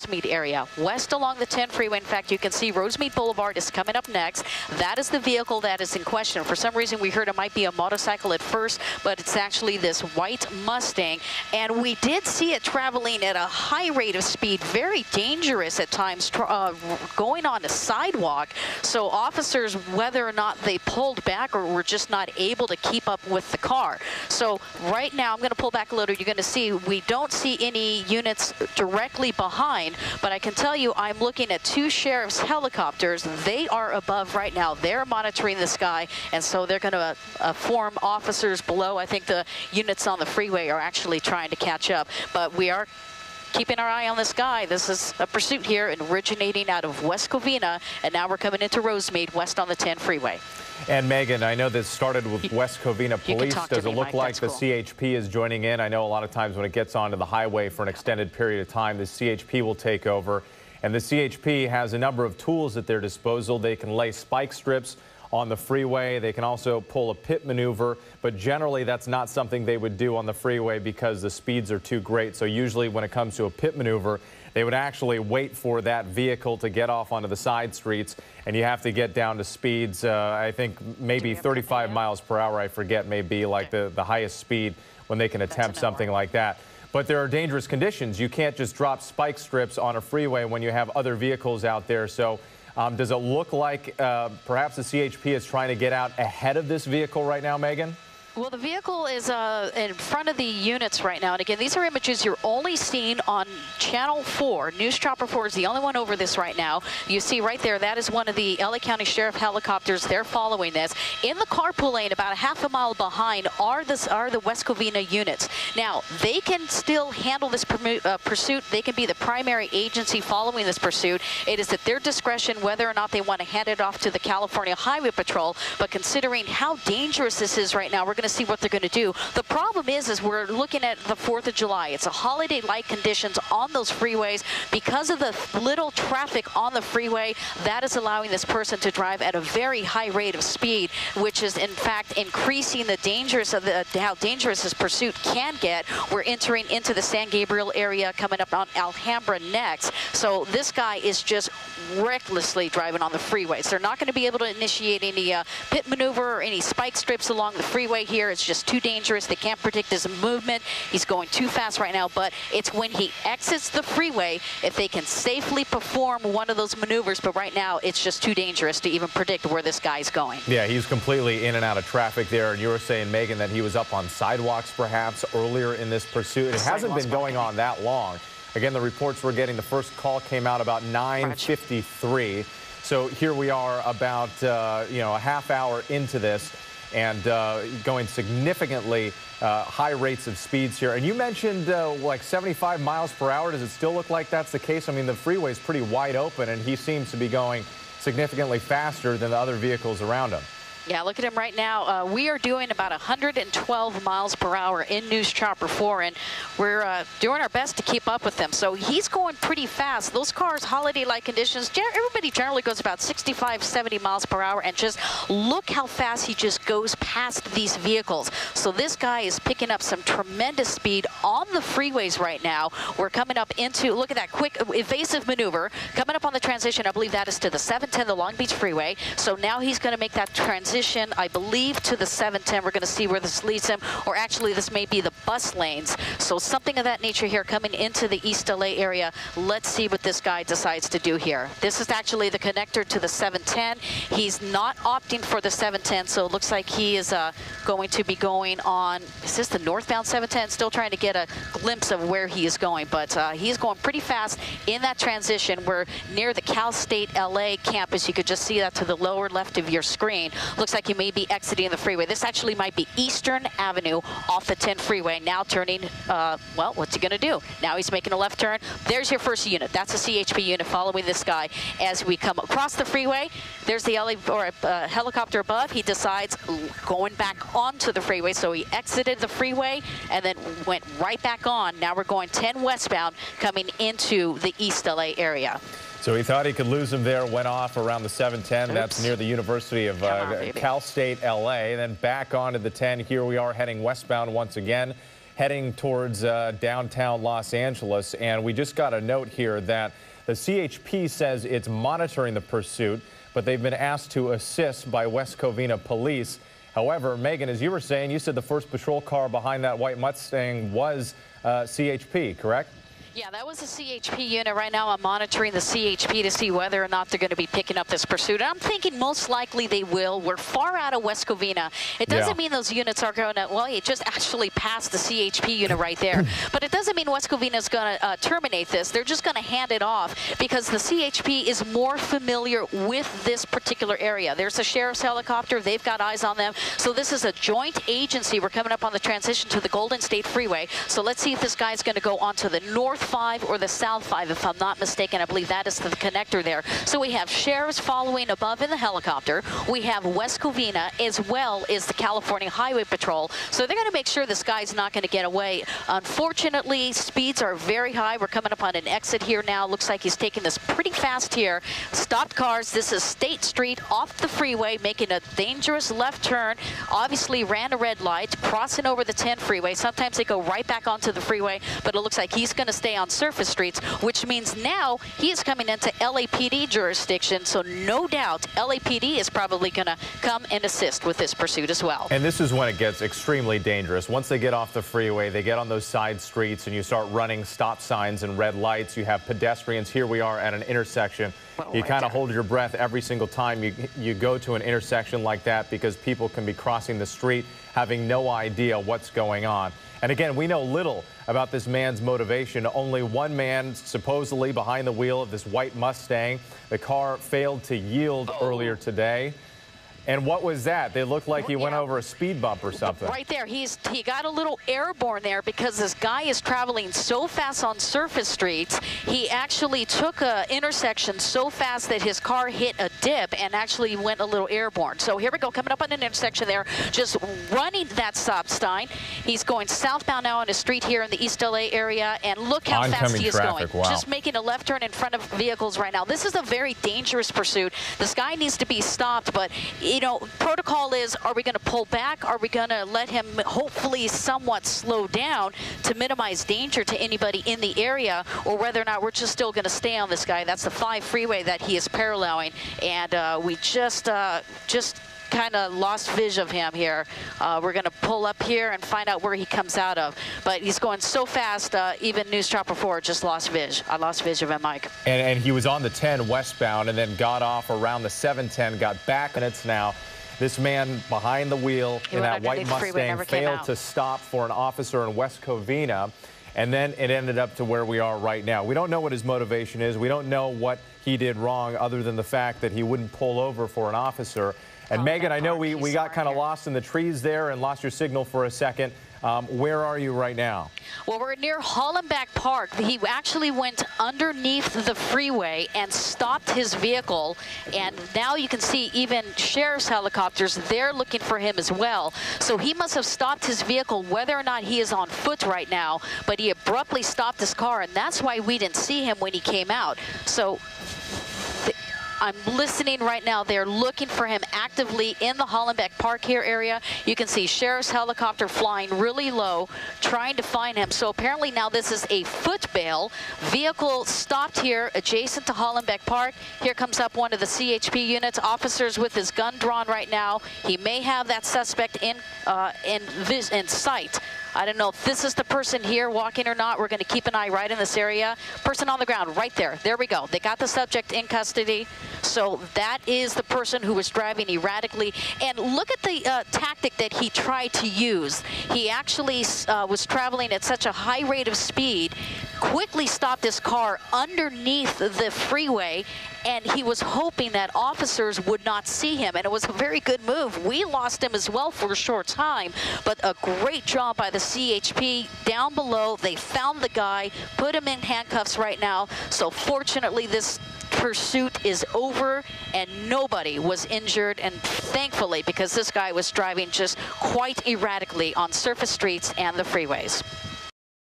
Rosemead area. West along the 10 freeway. In fact, you can see Rosemead Boulevard is coming up next. That is the vehicle that is in question. For some reason, we heard it might be a motorcycle at first, but it's actually this white Mustang. And we did see it traveling at a high rate of speed, very dangerous at times, going on a sidewalk. So officers, whether or not they pulled back or were just not able to keep up with the car. So right now, I'm going to pull back a little. You're going to see we don't see any units directly behind, but I can tell you I'm looking at 2 sheriff's helicopters. They are above right now. They're monitoring the sky, and so they're going to form officers below. I think the units on the freeway are actually trying to catch up, but we are keeping our eye on the sky. This is a pursuit here and originating out of West Covina, and now we're coming into Rosemead, west on the 10 freeway. And Megan, I know this started with West Covina Police. Does it look like the CHP is joining in? I know a lot of times when it gets onto the highway for an extended period of time, the CHP will take over. And the CHP has a number of tools at their disposal. They can lay spike strips on the freeway. They can also pull a pit maneuver, but generally that's not something they would do on the freeway because the speeds are too great. So usually when it comes to a pit maneuver, they would actually wait for that vehicle to get off onto the side streets, and you have to get down to speeds, I think maybe 35 miles per hour, I forget, may be like the highest speed when they can attempt something like that. But there are dangerous conditions. You can't just drop spike strips on a freeway when you have other vehicles out there. So does it look like perhaps the CHP is trying to get out ahead of this vehicle right now, Megan? Well, the vehicle is in front of the units right now. And again, these are images you're only seeing on Channel 4. News Chopper 4 is the only one over this right now. You see right there, that is one of the LA County Sheriff helicopters. They're following this. In the carpool lane, about a half a mile behind, are the West Covina units. Now, they can still handle this pursuit. They can be the primary agency following this pursuit. It is at their discretion whether or not they want to hand it off to the California Highway Patrol. But considering how dangerous this is right now, we're going to see what they're going to do. The problem is we're looking at the 4th of July. It's a holiday-like conditions on those freeways. Because of the little traffic on the freeway, that is allowing this person to drive at a very high rate of speed, which is in fact increasing the dangers of how dangerous this pursuit can get. We're entering into the San Gabriel area, coming up on Alhambra next. So this guy is just recklessly driving on the freeways. They're not going to be able to initiate any pit maneuver or any spike strips along the freeway here. It's just too dangerous. They can't predict his movement. He's going too fast right now, but it's when he exits the freeway if they can safely perform one of those maneuvers. But right now, it's just too dangerous to even predict where this guy's going. Yeah, he's completely in and out of traffic there. And you were saying, Megan, that he was up on sidewalks perhaps earlier in this pursuit. It hasn't been going on that long. Again, the reports we're getting, the first call came out about 9:53. So here we are about, a half hour into this, and going significantly high rates of speeds here. And you mentioned like 75 miles per hour. Does it still look like that's the case? I mean, the freeway is pretty wide open, and he seems to be going significantly faster than the other vehicles around him. Yeah, look at him right now. We are doing about 112 miles per hour in News Chopper 4, and we're doing our best to keep up with him. So he's going pretty fast. Those cars, holiday-like conditions, everybody generally goes about 65, 70 miles per hour, and just look how fast he just goes past these vehicles. So this guy is picking up some tremendous speed on the freeways right now. We're coming up into, look at that quick evasive maneuver, coming up on the transition. I believe that is to the 710, the Long Beach Freeway. So now he's going to make that transition, I believe, to the 710. We're going to see where this leads him, or actually this may be the bus lanes. So something of that nature here coming into the East LA area. Let's see what this guy decides to do here. This is actually the connector to the 710. He's not opting for the 710, so it looks like he is going to be going on, is this the northbound 710? Still trying to get a glimpse of where he is going, but he's going pretty fast in that transition. We're near the Cal State LA campus. You could just see that to the lower left of your screen. Looks like he may be exiting the freeway. This actually might be Eastern Avenue off the 10 freeway. Now turning, well, what's he going to do? Now he's making a left turn. There's your first unit. That's a CHP unit following this guy. As we come across the freeway, there's the helicopter above. He decides going back onto the freeway. So he exited the freeway and then went right back on. Now we're going 10 westbound coming into the East LA area. So he thought he could lose him there, went off around the 710. Oops. That's near the University of Cal State LA. Then back onto the 10. Here we are heading westbound once again. heading towards downtown Los Angeles. And we just got a note here that the CHP says it's monitoring the pursuit, but they've been asked to assist by West Covina police. However, Megan, as you were saying, you said the first patrol car behind that white Mustang was CHP, correct? Yeah, that was a CHP unit. Right now I'm monitoring the CHP to see whether or not they're going to be picking up this pursuit. I'm thinking most likely they will. We're far out of West Covina. It doesn't mean those units are going to, well, it just actually passed the CHP unit right there. But it doesn't mean West Covina is going to terminate this. They're just going to hand it off because the CHP is more familiar with this particular area. There's a sheriff's helicopter. They've got eyes on them. So this is a joint agency. We're coming up on the transition to the Golden State Freeway. So let's see if this guy's going to go onto the North 5 or the South 5, if I'm not mistaken. I believe that is the connector there. So we have sheriffs following above in the helicopter. We have West Covina as well as the California Highway Patrol. So they're going to make sure this guy's not going to get away. Unfortunately, speeds are very high. We're coming up on an exit here now. Looks like he's taking this pretty fast here. Stopped cars. This is State Street off the freeway, making a dangerous left turn. Obviously ran a red light, crossing over the 10 freeway. Sometimes they go right back onto the freeway, but it looks like he's going to stay on surface streets, which means now he is coming into LAPD jurisdiction. So no doubt LAPD is probably going to come and assist with this pursuit as well. And this is when it gets extremely dangerous. Once they get off the freeway, they get on those side streets and you start running stop signs and red lights. You have pedestrians. Here we are at an intersection. You kind of hold your breath every single time you go to an intersection like that because people can be crossing the street having no idea what's going on. And again, we know little about this man's motivation. Only one man supposedly behind the wheel of this white Mustang. The car failed to yield earlier today. And what was that? They looked like he went over a speed bump or something. Right there. He got a little airborne there because this guy is traveling so fast on surface streets. He actually took an intersection so fast that his car hit a dip and actually went a little airborne. So here we go, coming up on an intersection there, just running that stop sign. He's going southbound now on a street here in the East LA area, and look how fast he is going. Wow. Just making a left turn in front of vehicles right now. This is a very dangerous pursuit. This guy needs to be stopped, but you know, protocol is, are we going to pull back? Are we going to let him hopefully somewhat slow down to minimize danger to anybody in the area, or whether or not we're just still going to stay on this guy? That's the 5 freeway that he is paralleling, and we just kind of lost vision of him here. We're going to pull up here and find out where he comes out of. But he's going so fast, even News Chopper 4 just lost vision. I lost vision of him, Mike. And he was on the 10 westbound and then got off around the 710, got back, and it's now this man behind the wheel in that white Mustang failed to stop for an officer in West Covina. And then it ended up to where we are right now. We don't know what his motivation is. We don't know what he did wrong other than the fact that he wouldn't pull over for an officer. And Megan, I know we got kind of lost in the trees there and lost your signal for a second. Where are you right now? Well, we're near Hollenbeck Park. He actually went underneath the freeway and stopped his vehicle. And now you can see even sheriff's helicopters, they're looking for him as well. So he must have stopped his vehicle, whether or not he is on foot right now. But he abruptly stopped his car, and that's why we didn't see him when he came out. So I'm listening right now. They're looking for him actively in the Hollenbeck Park here area. You can see sheriff's helicopter flying really low, trying to find him. So apparently now this is a foot bail. Vehicle stopped here adjacent to Hollenbeck Park. Here comes up one of the CHP units. Officers with his gun drawn right now. He may have that suspect in sight. I don't know if this is the person here walking or not. We're going to keep an eye right in this area. Person on the ground right there. There we go. They got the subject in custody. So that is the person who was driving erratically. And look at the tactic that he tried to use. He actually was traveling at such a high rate of speed, quickly stopped his car underneath the freeway, and he was hoping that officers would not see him, and it was a very good move. We lost him as well for a short time, but a great job by the CHP down below. They found the guy, put him in handcuffs right now, so fortunately this pursuit is over and nobody was injured, and thankfully, because this guy was driving just quite erratically on surface streets and the freeways.